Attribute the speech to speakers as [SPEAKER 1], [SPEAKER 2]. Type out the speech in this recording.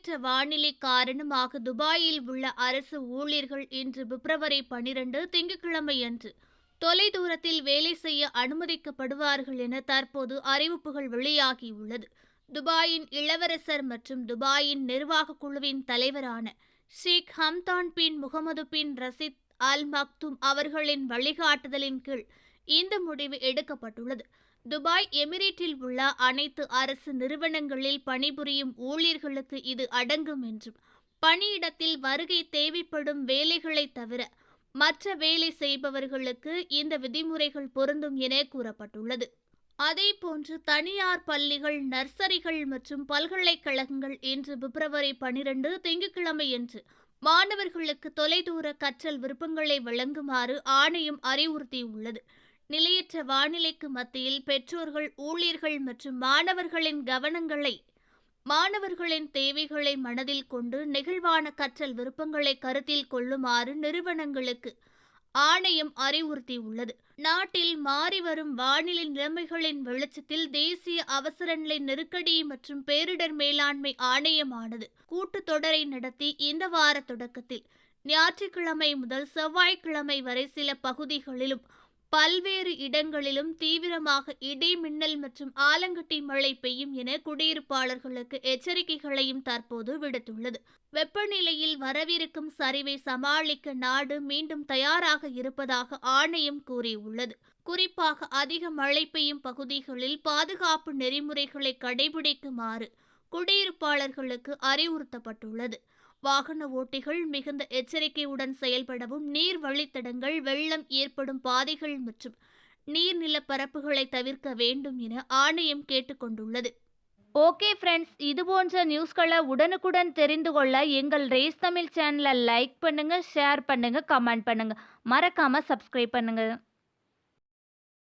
[SPEAKER 1] நிலையற்ற வானிலை காரணமாக துபாயில் உள்ள அரசு ஊழியர்கள் இன்று பிப்ரவரி 12 திங்கட்கிழமையன்று தொலைதூரத்தில் வேலை செய்ய அனுமதிக்கப்படுவார்கள் என தற்போது அறிவிப்புகள் வெளியாகியுள்ளது. துபாயின் இளவரசர் மற்றும் துபாயின் நிர்வாக குழுவின் தலைவரான ஷேக் ஹம்தான் பின் முகமது பின் ரசித் அல் மக்தும் அவர்களின் வழிகாட்டுதலின் கீழ் இந்த முடிவு எடுக்கப்பட்டுள்ளது. துபாய் எமிரேட்டில் உள்ள அனைத்து அரசு நிறுவனங்களில் பணிபுரியும் ஊழியர்களுக்கு இது அடங்கும் என்றும், பணியிடத்தில் வருகை தேவைப்படும் வேலைகளை தவிர மற்ற வேலை செய்பவர்களுக்கு இந்த விதிமுறைகள் பொருந்தும் என கூறப்பட்டுள்ளது. அதேபோன்று தனியார் பள்ளிகள், நர்சரிகள் மற்றும் பல்கலைக்கழகங்கள் இன்று பிப்ரவரி 12 திங்கட்கிழமையன்று மாணவர்களுக்கு தொலைதூர கற்றல் விருப்பங்களை வழங்குமாறு ஆணையம் அறிவுறுத்தியுள்ளது. நிலையற்ற வானிலைக்கு மத்தியில் பெற்றோர்கள், ஊழியர்கள் மற்றும் மாணவர்களின் தேவைகளை மனதில் கொண்டு நெகிழ்வான கற்றல் விருப்பங்களை கருத்தில் கொள்ளுமாறு நிறுவனங்களுக்கு ஆணையம் அறிவுறுத்தியுள்ளது. நாட்டில் மாறிவரும் வானிலை நிலைமைகளின் வெளிச்சத்தில் தேசிய அவசரநிலை நெருக்கடி மற்றும் பேரிடர் மேலாண்மை ஆணையமானது கூட்டத்தொடரை நடத்தி இந்த வார தொடக்கத்தில் ஞாயிற்றுக்கிழமை முதல் செவ்வாய்க்கிழமை வரை சில பகுதிகளிலும் பல்வேறு இடங்களிலும் தீவிரமாக இடி, மின்னல் மற்றும் ஆலங்கட்டி மழை பெய்யும் என குடியிருப்பாளர்களுக்கு எச்சரிக்கைகளையும் தற்போது விடுத்துள்ளது. வெப்பநிலையில் வரவிருக்கும் சரிவை சமாளிக்க நாடு மீண்டும் தயாராக இருப்பதாக ஆணையம் கூறியுள்ளது. குறிப்பாக அதிக மழை பெய்யும் பகுதிகளில் பாதுகாப்பு நெறிமுறைகளை கடைபிடிக்குமாறு குடியிருப்பாளர்களுக்கு அறிவுறுத்தப்பட்டுள்ளது. வாகன ஓட்டிகள் மிகுந்த எச்சரிக்கையுடன் செயல்படவும், நீர் வழித்தடங்கள், வெள்ளம் ஏற்படும் பாதைகள் மற்றும் நீர்நில பரப்புகளை தவிர்க்க வேண்டும் என ஆணையம் கேட்டுக்கொண்டுள்ளது. ஓகே ஃப்ரெண்ட்ஸ், இது போன்ற நியூஸ்களை உடனுக்குடன் தெரிந்து கொள்ள எங்கள் ரேஸ் தமிழ் சேனலை லைக் பண்ணுங்க, ஷேர் பண்ணுங்க, கமெண்ட் பண்ணுங்க, மறக்காம சப்ஸ்கிரைப் பண்ணுங்க.